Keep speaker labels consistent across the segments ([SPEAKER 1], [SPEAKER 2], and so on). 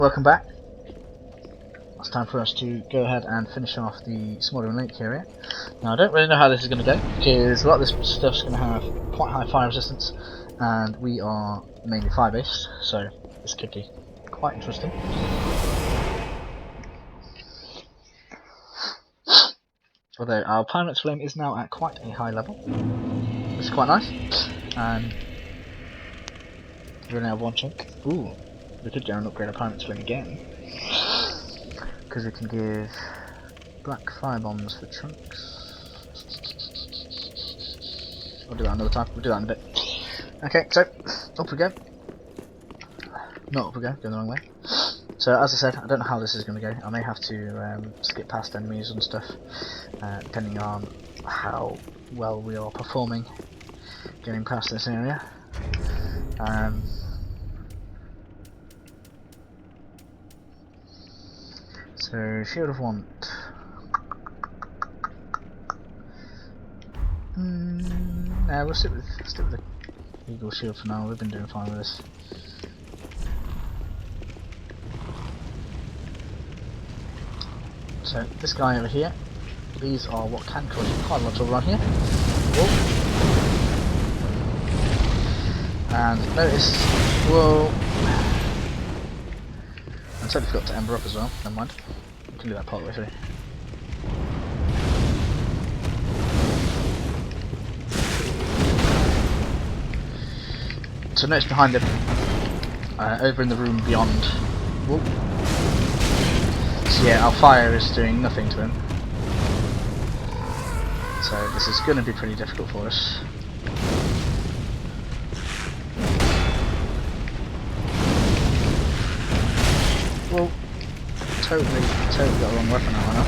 [SPEAKER 1] Welcome back. It's time for us to go ahead and finish off the Smouldering Lake area. Now I don't really know how this is going to go, because a lot of this stuff's going to have quite high fire resistance, and we are mainly fire based, so this could be quite interesting. Although our Pyromancer flame is now at quite a high level, which is quite nice. We only have one chunk. Ooh, we could go and upgrade our Pyromancer flame again, because we can give black fire bombs for chunks. We'll do that another time. We'll do that in a bit. Okay, so up we go. Not up we go. Going the wrong way. So as I said, I don't know how this is going to go. I may have to skip past enemies and stuff, depending on how well we are performing getting past this area. So Shield of Want. No, we'll stick with the Eagle Shield for now. We've been doing fine with this. So this guy over here, these are what can cause you quite a lot of trouble around here. Whoa. And notice, whoa. I totally forgot to ember up as well. Never mind. We can do that part of the way through. So notice behind him, over in the room beyond. Whoa. So yeah, our fire is doing nothing to him. So this is going to be pretty difficult for us. Well, totally got the wrong weapon now, I know.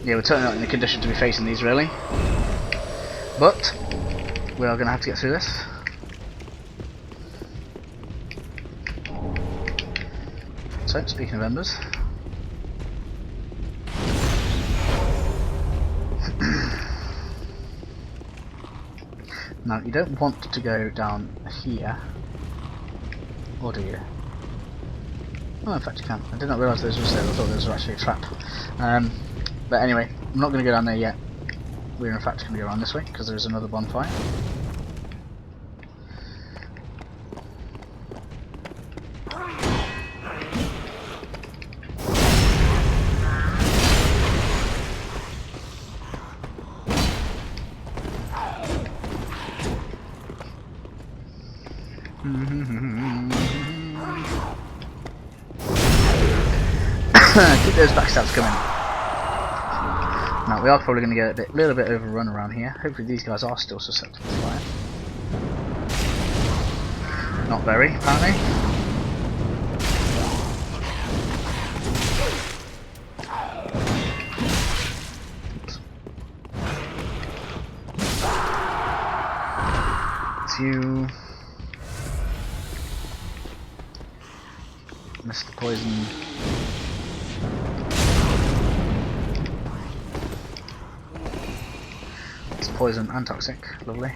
[SPEAKER 1] Yeah, we're totally not in the condition to be facing these really, but we are going to have to get through this. So, speaking of embers, now you don't want to go down here, or do you? Oh, in fact you can. I did not realise those were there. I thought those were actually a trap. But anyway, I'm not going to go down there yet. We're in fact going to go around this way because there's another bonfire. Keep those backstabs coming. Now we are probably going to get a little bit overrun around here. Hopefully these guys are still susceptible to fire. Not very, apparently. It's you. Missed the poison. Poison and toxic, lovely.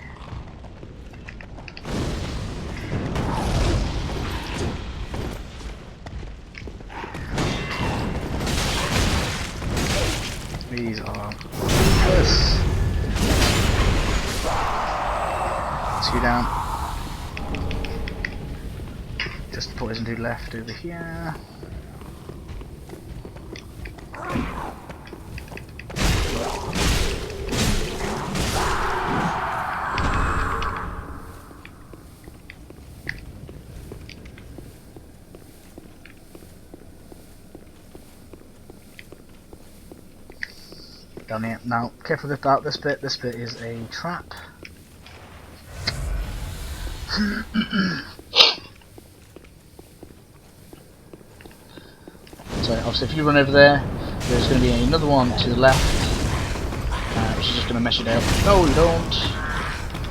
[SPEAKER 1] These are close. 2 down. Just poison dude left over here. Down here. Now, careful about this bit. This bit is a trap. So, obviously, if you run over there, there's going to be another one to the left, which is just going to mess you down. No, you don't.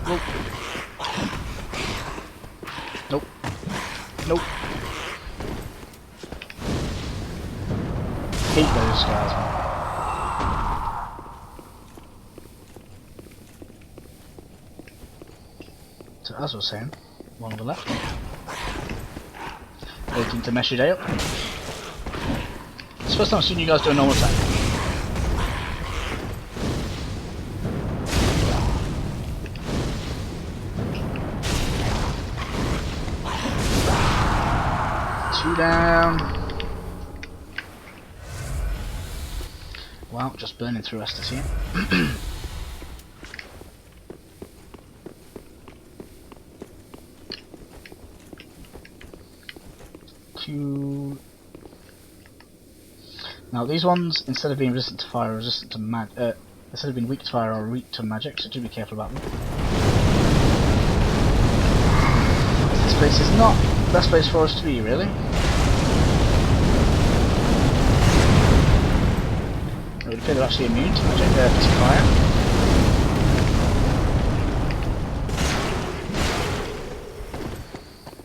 [SPEAKER 1] Nope. Nope. Nope. Hate those guys, man. So as I was saying, one on the left. Waiting to mess your day up. It's the first time I've seen you guys do a normal attack. Two down. Wow, just burning through Estes here. Now these ones, instead of being resistant to fire, are resistant to instead of being weak to fire, are weak to magic, so do be careful about them. This place is not the best place for us to be, really. It would appear they're actually immune to magic, to fire.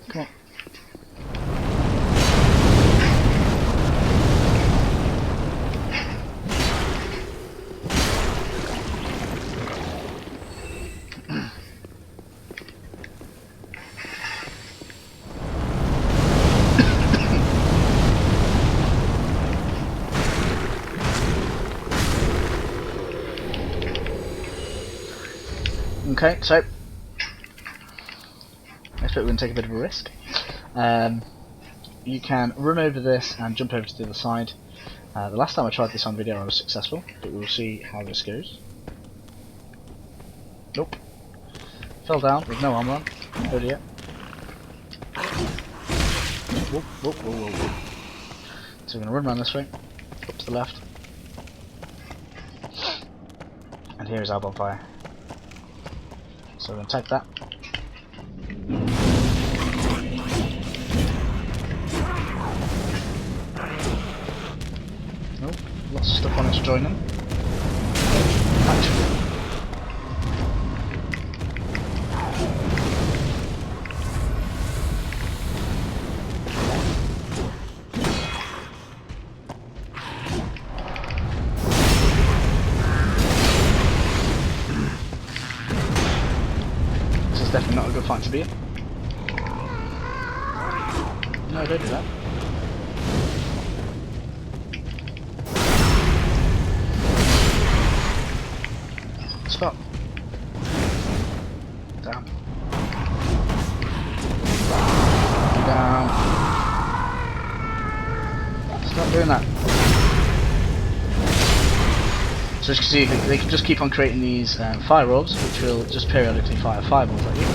[SPEAKER 1] Come on. Okay, so I expect we're going to take a bit of a risk. You can run over this and jump over to the other side. The last time I tried this on video I was successful, but we'll see how this goes. Nope. Fell down with no armor on. Oh dear. Whoa, whoa, whoa, whoa, whoa. So we're going to run around this way, up to the left. And here is our bonfire. So we're going to take that. Oh, lots of stuff on it to join them. Actually. Definitely not a good fight to be in. No, don't do that. Stop. Down. Down. Stop doing that. So as you can see, they can just keep on creating these fire orbs, which will just periodically fire fireballs at you.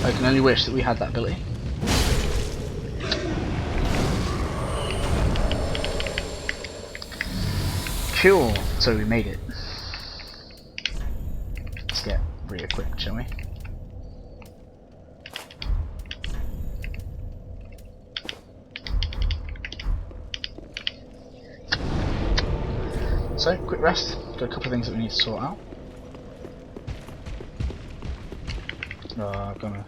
[SPEAKER 1] I can only wish that we had that ability. Cool, so we made it. Let's get re-equipped, shall we? So, quick rest. Got a couple of things that we need to sort out. Oh, I'm gonna...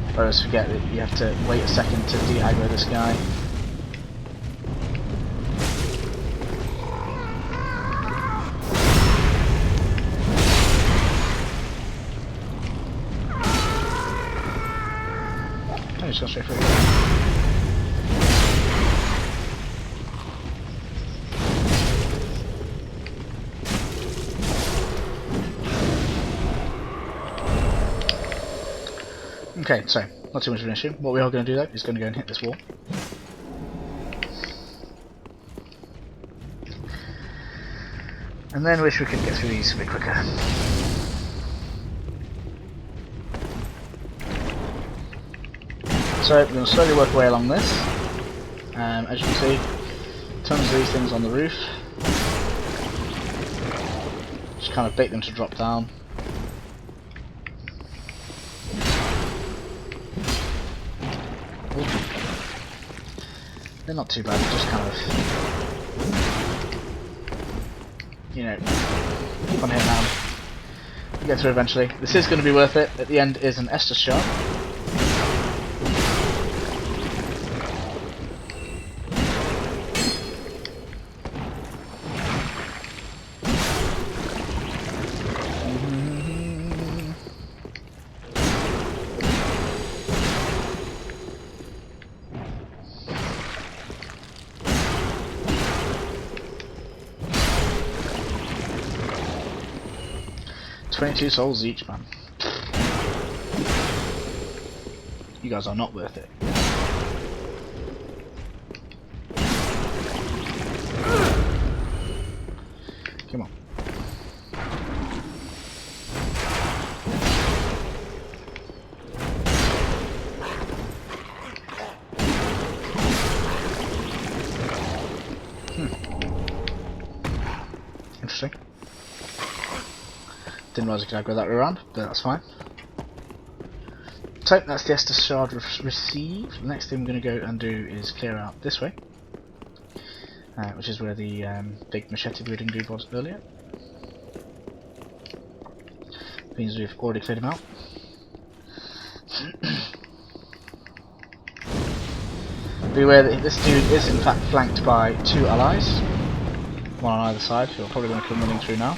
[SPEAKER 1] I always forget that you have to wait a second to de-aggro this guy. Oh, just go straight through. Okay, so, not too much of an issue. What we are going to do though is going to go and hit this wall. And then wish we could get through these a bit quicker. So, we're going to slowly work our way along this. As you can see, tons of these things on the roof. Just kind of bait them to drop down. They're not too bad, just kind of, you know, keep on hitting them. get through eventually. This is going to be worth it. At the end is an Estus shard. $22 souls each, man. You guys are not worth it. Come on. Interesting. Didn't realise I could aggro that way around, but that's fine. So that's the Estus shard received. The next thing we're going to go and do is clear out this way, which is where the big machete wielding dude was earlier. Means we've already cleared him out. Beware that this dude is in fact flanked by 2 allies, one on either side, who are probably going to come running through now.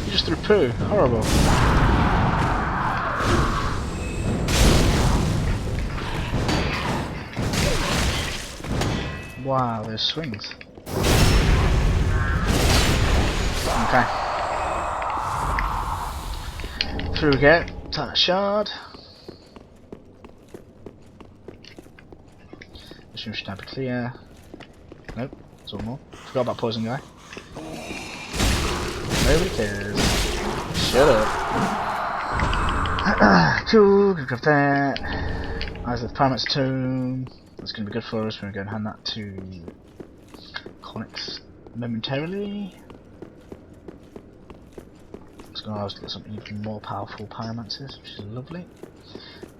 [SPEAKER 1] You just threw poo, horrible. Wow, those swings. Okay. Through we go. Take that shard. Assume we should have a clear. Nope, there's one more. Forgot about poison guy. Nobody cares. Shut up. Cool, good grab that. Eyes of the Pyromancer tomb. That's going to be good for us. We're going to go and hand that to Connix momentarily. It's going to allow us to get some even more powerful Pyromancers, which is lovely.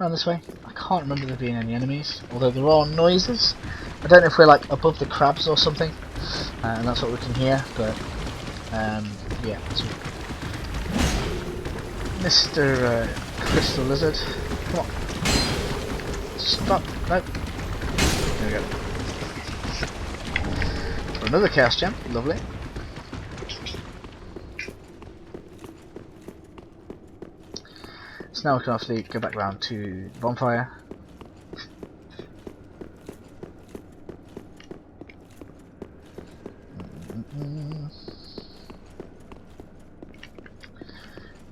[SPEAKER 1] Around this way. I can't remember there being any enemies, although there are noises. I don't know if we're like above the crabs or something, and that's what we can hear, but yeah. So Mr. Crystal Lizard, come on. Stop. Nope. There we go. For another Chaos Gem, lovely. So now we can actually go back round to the bonfire.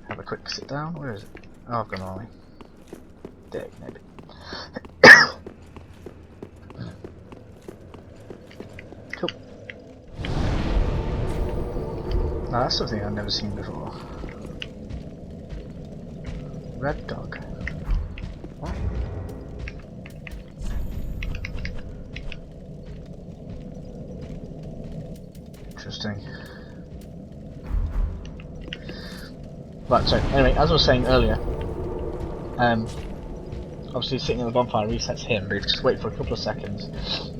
[SPEAKER 1] Have a quick sit down. Where is it? Oh, I've gone wrong way. There, maybe. Cool. Now that's something I've never seen before. Red dog. What? Interesting. Right, so anyway, as I was saying earlier, obviously sitting in the bonfire resets him, but if you just wait for a couple of seconds,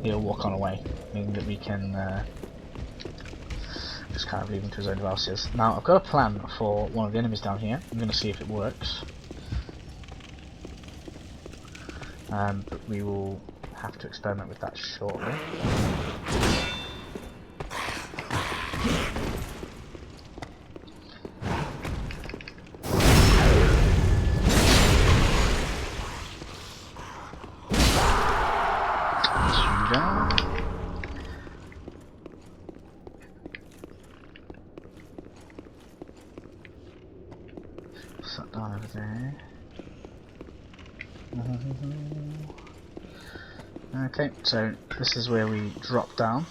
[SPEAKER 1] he'll walk on away, meaning that we can just kind of leave him to his own devices. Now, I've got a plan for one of the enemies down here. I'm going to see if it works. But we will have to experiment with that shortly. Sat down over there. Okay, so this is where we drop down.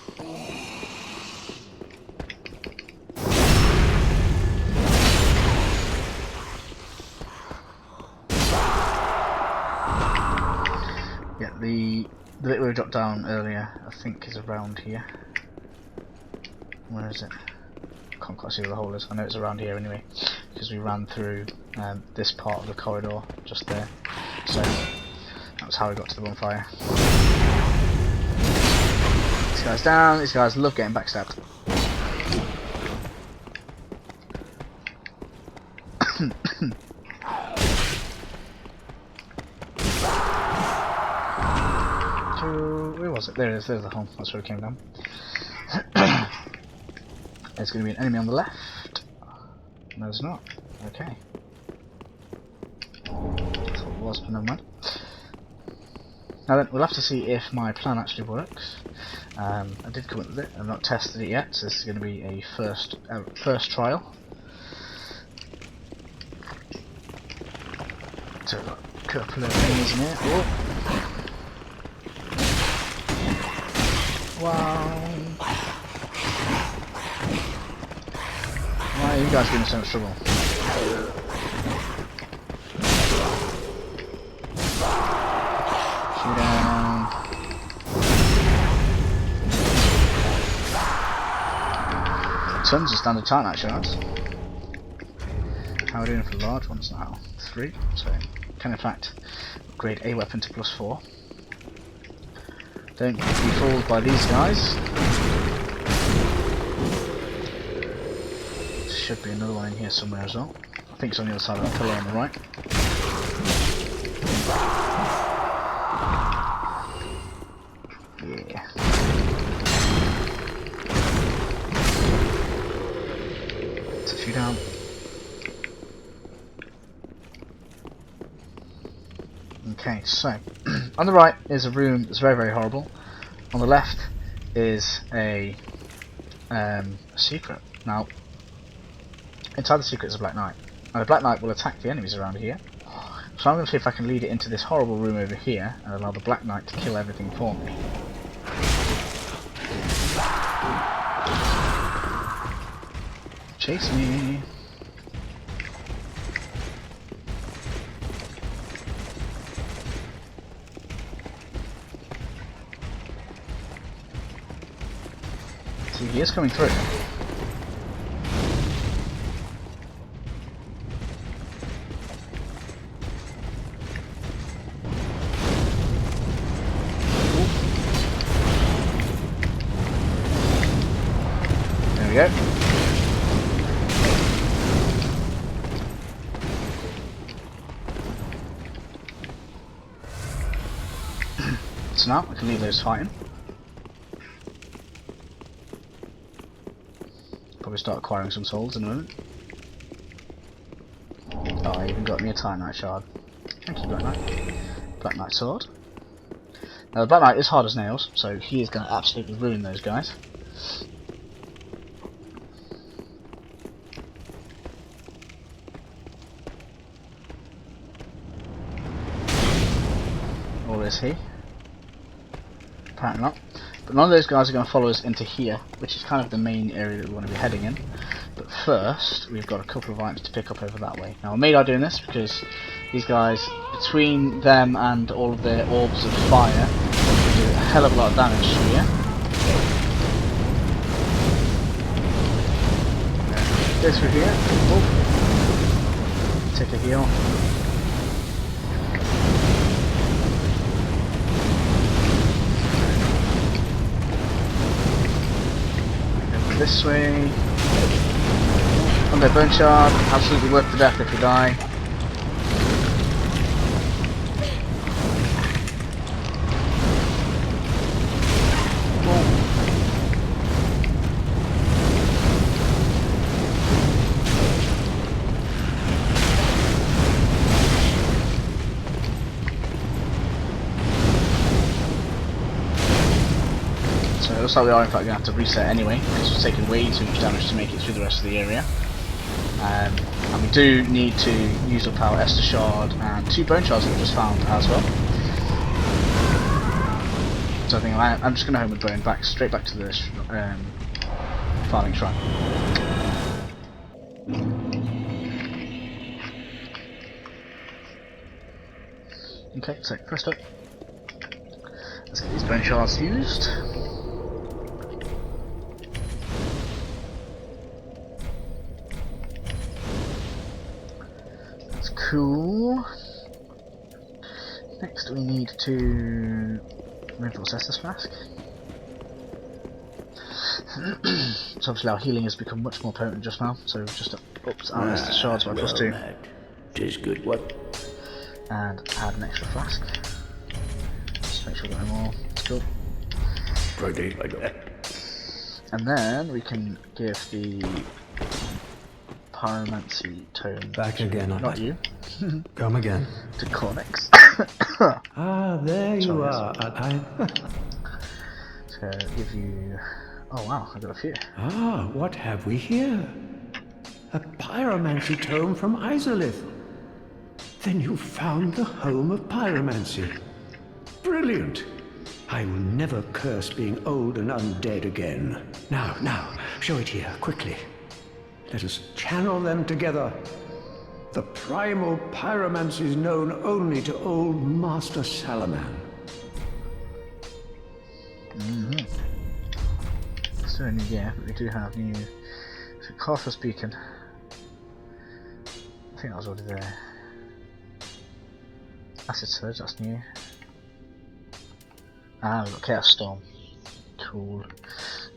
[SPEAKER 1] Yeah, the bit where we dropped down earlier, I think, is around here. Where is it? can't quite see where the hole is. I know it's around here anyway, because we ran through this part of the corridor just there. So that's how we got to the bonfire. These guys down. These guys love getting backstabbed. Where was it? There it is. There's the hole. That's where it came down. There's going to be an enemy on the left. No, there's not. Okay. Thought it was, but never mind. Now then, we'll have to see if my plan actually works. I did come up with it. I've not tested it yet, so this is going to be a first trial. So I've got a couple of enemies in here. Oh. Wow. Why are you guys giving me so much trouble? Shoot down. Tons of standard Titanite shards. How are we doing for large ones now? 3. So can in fact upgrade a weapon to +4. Don't be fooled by these guys. Should be another one in here somewhere as well. I think it's on the other side of that pillar on the right. Yeah. It's a few down. Okay, so on the right is a room that's very, very horrible. On the left is a secret. Now, inside the secret is a Black Knight. Now the Black Knight will attack the enemies around here. So I'm going to see if I can lead it into this horrible room over here and allow the Black Knight to kill everything for me. Chase me! See, he is coming through. There we go. So now I can leave those fighting. Probably start acquiring some souls in a moment. Oh, I even got me a Titanite shard. Thank you, Black Knight. Black Knight sword. Now the Black Knight is hard as nails, so he is going to absolutely ruin those guys. Or is he? Apparently not. But none of those guys are going to follow us into here, which is kind of the main area that we want to be heading in. But first, we've got a couple of items to pick up over that way. Now I made out doing this because these guys, between them and all of their orbs of fire, do a hell of a lot of damage here. Go through here. Oh. Take a heal. This way. On their bone shard, absolutely worth the death if you die. So it looks like we are in fact going to have to reset anyway, because we've taken way too much damage to make it through the rest of the area. And we do need to use up our Esther Shard and 2 bone shards that we just found as well. So I think I'm just going to home with bone back straight back to the Firelink Shrine. Okay, so first up, let's get these bone shards used. That's cool. Next we need to reinforce this flask. So obviously our healing has become much more potent just now, so we've just upped our Estus shards by +2.
[SPEAKER 2] Tis good what?
[SPEAKER 1] And add an extra flask. Just make sure we got no more. That's cool.
[SPEAKER 2] Ready, I go.
[SPEAKER 1] And then we can give the Pyromancer tome
[SPEAKER 3] Back again,
[SPEAKER 1] not you.
[SPEAKER 3] Come again.
[SPEAKER 1] To Cornix.
[SPEAKER 3] Ah, there you are.
[SPEAKER 1] So give you... Oh wow, I got a few.
[SPEAKER 3] Ah, what have we here? A pyromancy tome from Izalith. Then you found the home of pyromancy. Brilliant. I will never curse being old and undead again. Now, show it here, quickly. Let us channel them together. The primal pyromancy is known only to old Master Salaman.
[SPEAKER 1] Still a new gear, but we do have new... So Carthus Beacon. I think that was already there. Acid Surge, that's new. Ah, we've got Chaos Storm. Cool.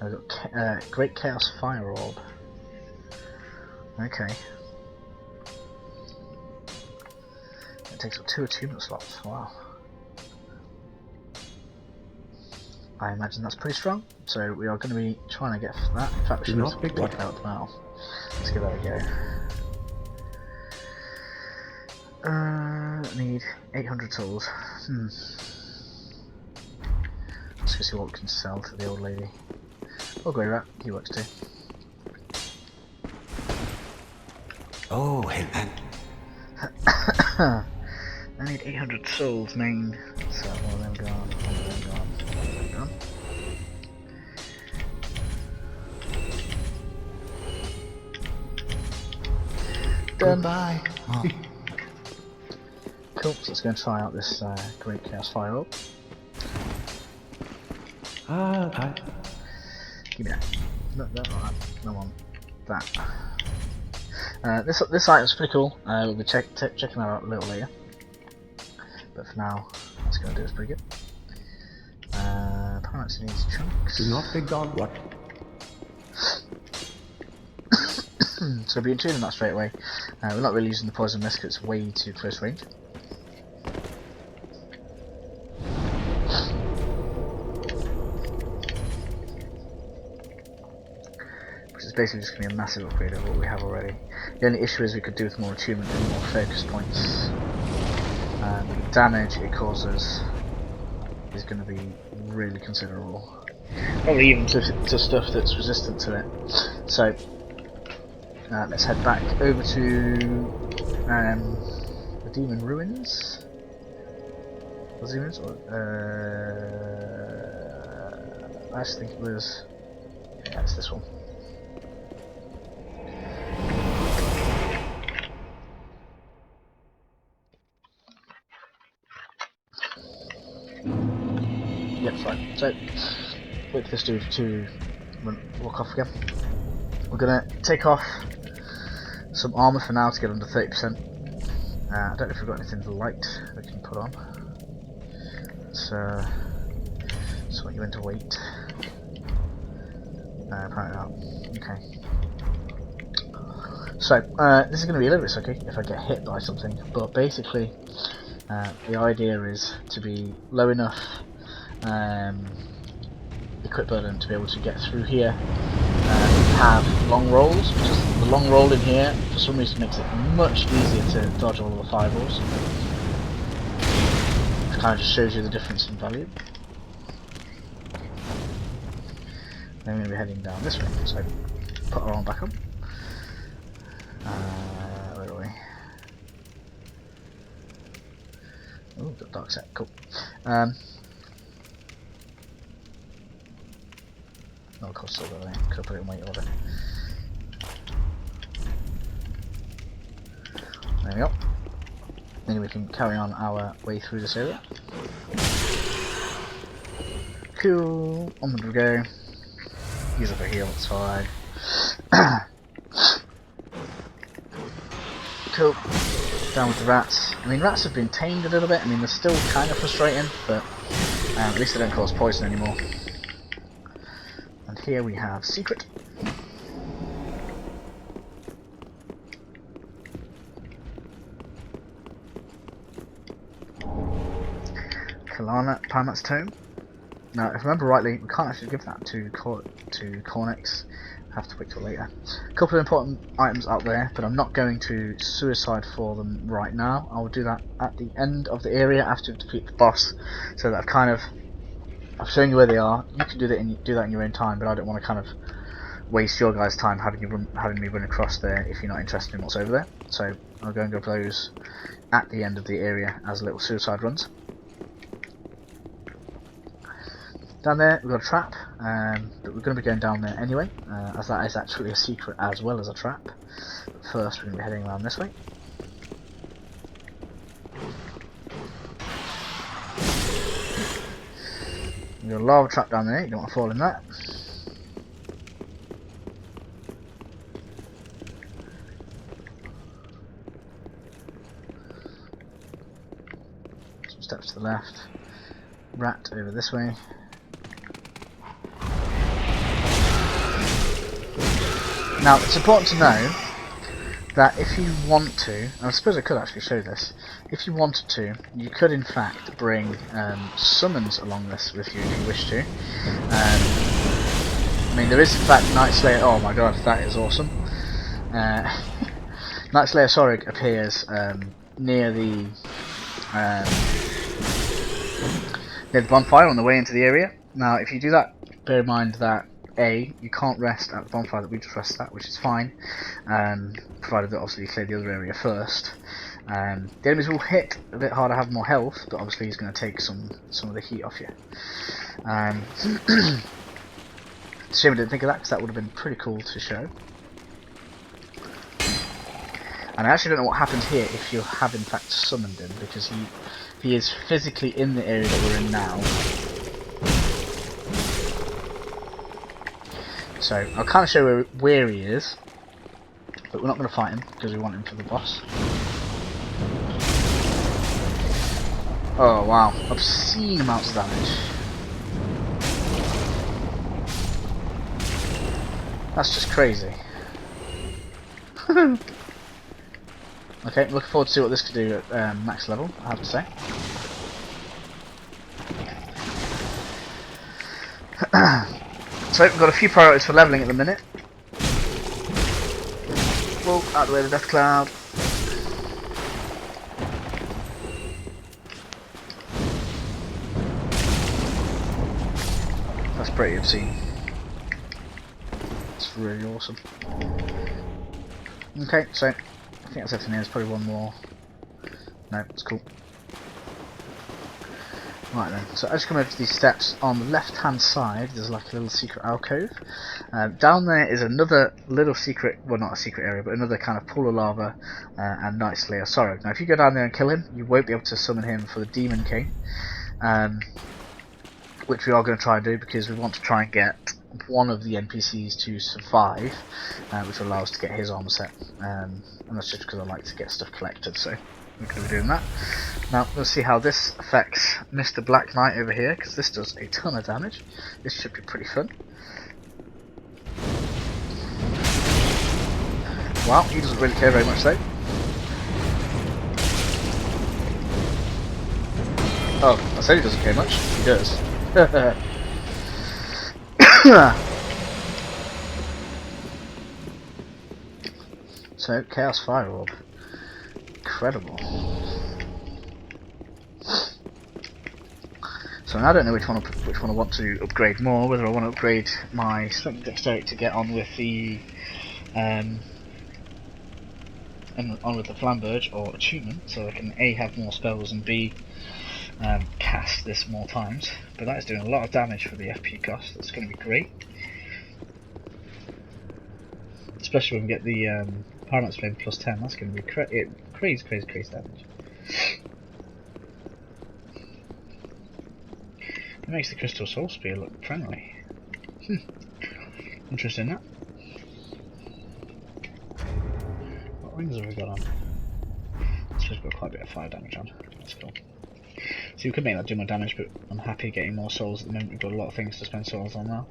[SPEAKER 1] And we've got Great Chaos Fire Orb. Okay. It takes up 2 attunement slots, wow. I imagine that's pretty strong, so we are going to be trying to get that. In fact, we should have picked it out now. Let's give that a go. Need 800 souls. Let's go see what we can sell to the old lady. Oh, Grey Rat, he works too.
[SPEAKER 3] Oh, hey man.
[SPEAKER 1] I need 800 souls, main. So, one of them gone, one of them gone, one of them gone. Done.
[SPEAKER 3] Goodbye.
[SPEAKER 1] Oh. Cool, so let's go and try out this Great Chaos Fire Orb. Give me that. No, I want that. This item's pretty cool. We'll be checking that out a little later. But for now, that's going to do us pretty good. Pyromancer needs chunks.
[SPEAKER 3] Do not be gone. What?
[SPEAKER 1] So we'll be tuning that straight away. We're not really using the poison mist because it's way too close range. Which is basically just going to be a massive upgrade of what we have already. The only issue is we could do with more attunement and more focus points. And the damage it causes is going to be really considerable. Probably even to stuff that's resistant to it. So let's head back over to the Demon Ruins. Was it Ruins? I just think it was. Yeah, it's this one. Yep, fine. So, wait for this dude to walk off again. We're gonna take off some armour for now to get under 30%. I don't know if we've got anything light we can put on. So what you into weight? Apparently not. Okay. So this is going to be a little bit sucky if I get hit by something, but basically the idea is to be low enough equip burden to be able to get through here and have long rolls, which is the long roll in here for some reason makes it much easier to dodge all of the fireballs. It kind of just shows you the difference in value. Then we're going to be heading down this way, so put our arm back up. Where are we? Oh, got dark set, cool. Oh, of course, still got there. Could have put it in weight order. There we go. Then we can carry on our way through this area. Cool. Onward we go. Use up a heal, it's fine. Cool. Down with the rats. I mean, rats have been tamed a little bit. I mean, they're still kind of frustrating, but at least they don't cause poison anymore. And here we have secret. Kalana Pyromancer Tome. Now, if I remember rightly, we can't actually give that to Cornex. Have to wait till later. A couple of important items out there, but I'm not going to suicide for them right now. I will do that at the end of the area after we defeat the boss, so that I've shown you where they are. You can do that in your own time, but I don't want to kind of waste your guys' time having me run across there if you're not interested in what's over there. So I'll go and go for those at the end of the area as little suicide runs. Down there we've got a trap, but we're going to be going down there anyway, as that is actually a secret as well as a trap. But first we're going to be heading around this way. We've got a lava trap down there, you don't want to fall in that. Some steps to the left. Rat over this way. Now, it's important to know that if you want to, and I suppose I could actually show this, if you wanted to, you could in fact bring summons along this with you if you wish to. I mean, there is in fact Night Slayer. Oh my god, that is awesome. Night Slayer Sorig appears near the bonfire on the way into the area. Now, if you do that, bear in mind that you can't rest at the bonfire that we just rested at, which is fine, provided that obviously you clear the other area first. The enemies will hit a bit harder, have more health, but obviously he's going to take some of the heat off you. It's a shame I didn't think of that, because that would have been pretty cool to show. And I actually don't know what happens here if you have in fact summoned him, because he is physically in the area that we're in now. So I'll kind of show where he is, but we're not going to fight him because we want him for the boss. Oh wow, obscene amounts of damage. That's just crazy. Okay, looking forward to see what this could do at max level, I have to say. So we've got a few priorities for levelling at the minute. Whoa, out of the way of the death cloud. That's pretty obscene. It's really awesome. Okay, so I think that's everything. There's probably one more. No, it's cool. Right then, so as you come over to these steps, on the left hand side there's like a little secret alcove. Down there is another little secret, well not a secret area, but another kind of pool of lava and Night Slayer Sorrow. Now if you go down there and kill him, you won't be able to summon him for the Demon King, which we are going to try and do because we want to try and get one of the NPCs to survive, which will allow us to get his armor set, and that's just because I like to get stuff collected, so we're going to be doing that. Now, we'll see how this affects Mr. Black Knight over here, because this does a ton of damage. This should be pretty fun. Wow, he doesn't really care very much though. Oh, I said he doesn't care much. He does. So, Chaos Fire Orb. Incredible. So I don't know which one I want to upgrade more. Whether I want to upgrade my strength dexterity to get on with the on with the Flamberge or attunement, so I can A, have more spells, and B, cast this more times. But that is doing a lot of damage for the FP cost. That's going to be great, especially when we get the Pyromancer Flame plus 10. That's going to be crazy damage. It makes the Crystal Soul Spear look friendly. Interesting that. What rings have we got on? Let's So we've got quite a bit of fire damage on. That's cool. So we could make that do more damage, but I'm happy getting more souls at the moment. We've got a lot of things to spend souls on now.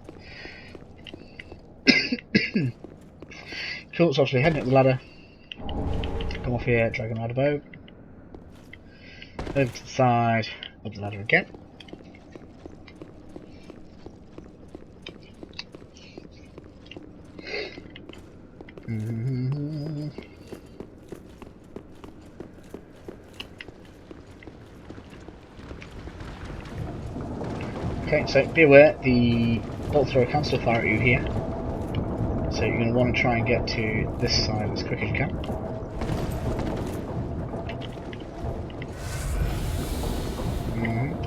[SPEAKER 1] Cool, so obviously heading up the ladder. Come off here, dragon ladder bow. Over to the side, up the ladder again. Okay, so be aware, the bolt thrower can still fire at you here. So you're going to want to try and get to this side as quick as you can.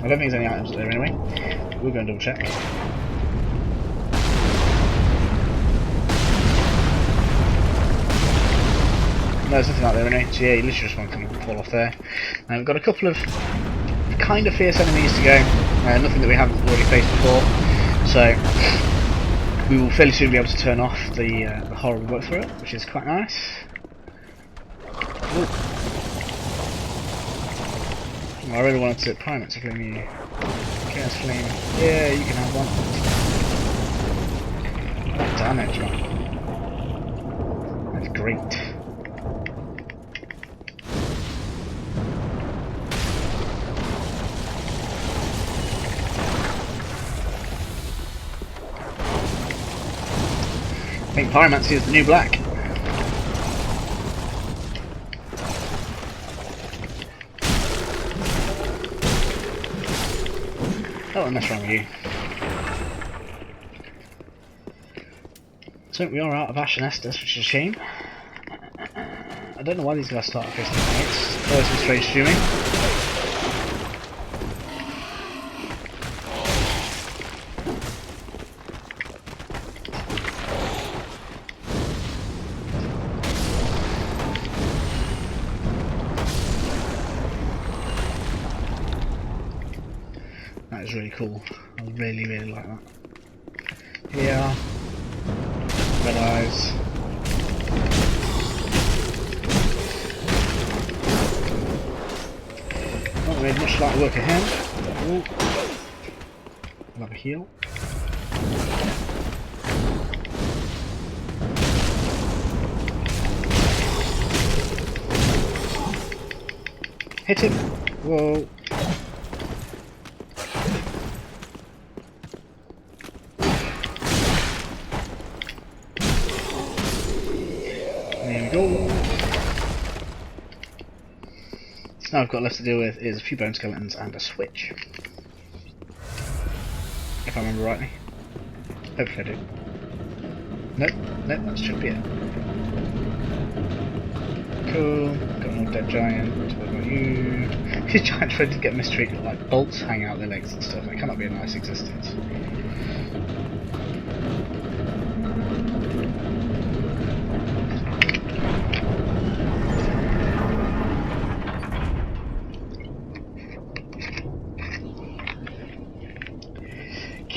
[SPEAKER 1] I don't think there's any items there anyway. We'll go and double check. No, there's nothing out there anyway. So yeah, you literally just want to fall off there. And we've got a couple of kind of fierce enemies to go. Nothing that we haven't already faced before. So we will fairly soon be able to turn off the horrible bolt through it, which is quite nice. Ooh. I really wanted to Pyromancer flame you. Chaos flame. Yeah, you can have one. That damage, man. That's great. I think Pyromancer is the new black. Oh, and that's wrong with you. So we are out of Ash and Estus, which is a shame. I don't know why these guys started facing the knights. There's some strange streaming. That is really cool. I really, really like that. Here. Red eyes. Not made much light work ahead. Ooh. I'll have a heal. Hit him! Whoa! There we go. So now I've got left to deal with is a few bone skeletons and a switch. If I remember rightly. Hopefully I do. Nope, nope, that should be it. Cool. Got an old dead giant. What about you? These giants trying to get mistreated, like bolts hanging out their legs and stuff. It cannot be a nice existence.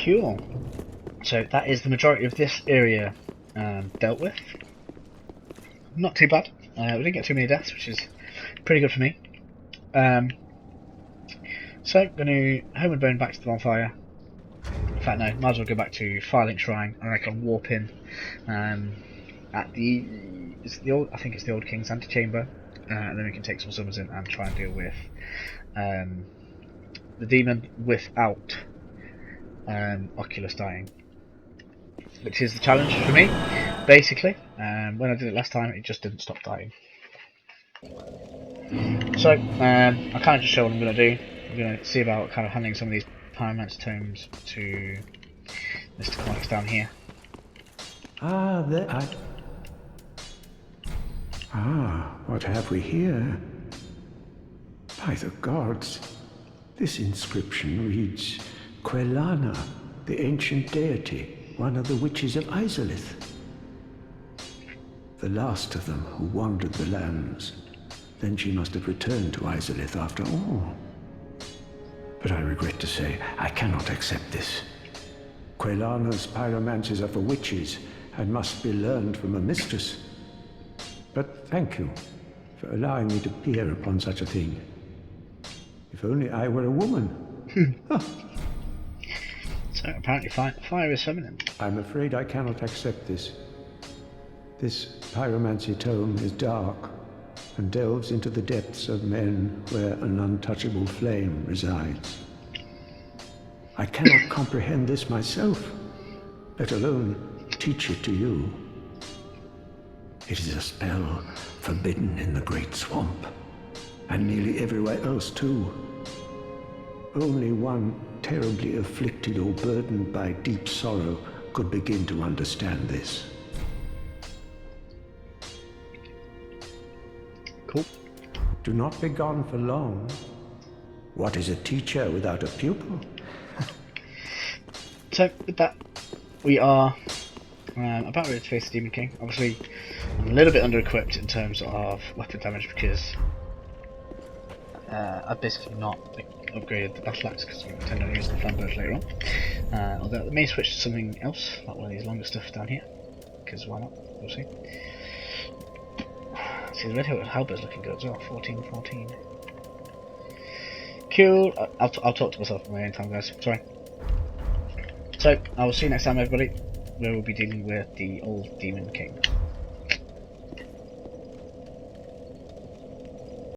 [SPEAKER 1] Cool. So that is the majority of this area dealt with. Not too bad. We didn't get too many deaths, which is pretty good for me. So, going to homeward bone back to the bonfire. In fact, no, might as well go back to Firelink Shrine, and I can warp in at the old. I think it's the old King's Antechamber, and then we can take some summons in and try and deal with the demon without Oculus dying, which is the challenge for me. Basically, when I did it last time, it just didn't stop dying. So I kind of just show what I'm going to do. I'm going to see about kind of handing some of these Pyromancer tomes to Mr. Comics down here.
[SPEAKER 3] Ah, there what have we here? By the gods, this inscription reads, Quelana, the ancient deity, one of the witches of Izalith. The last of them who wandered the lands. Then she must have returned to Izalith after all. But I regret to say, I cannot accept this. Quelana's pyromancies are for witches, and must be learned from a mistress. But thank you. for allowing me to peer upon such a thing. If only I were a woman.
[SPEAKER 1] So apparently fire is feminine.
[SPEAKER 3] I'm afraid I cannot accept this. This pyromancy tome is dark and delves into the depths of men where an untouchable flame resides. I cannot comprehend this myself, let alone teach it to you. It is a spell forbidden in the Great Swamp, and nearly everywhere else too. Only one terribly afflicted or burdened by deep sorrow could begin to understand this.
[SPEAKER 1] Cool.
[SPEAKER 3] Do not be gone for long. What is a teacher without a pupil?
[SPEAKER 1] So with that, we are about ready to face the Demon King. Obviously, I'm a little bit under-equipped in terms of weapon damage because I've basically not upgraded the battle axe because I intend on using the flamberge later on. Although I may switch to something else, like one of these longer stuff down here, because why not? We'll see. See, the red halber's looking good as well. 14. Cool. I'll talk to myself in my own time, guys. Sorry. So I will see you next time, everybody, where we'll be dealing with the old Demon King.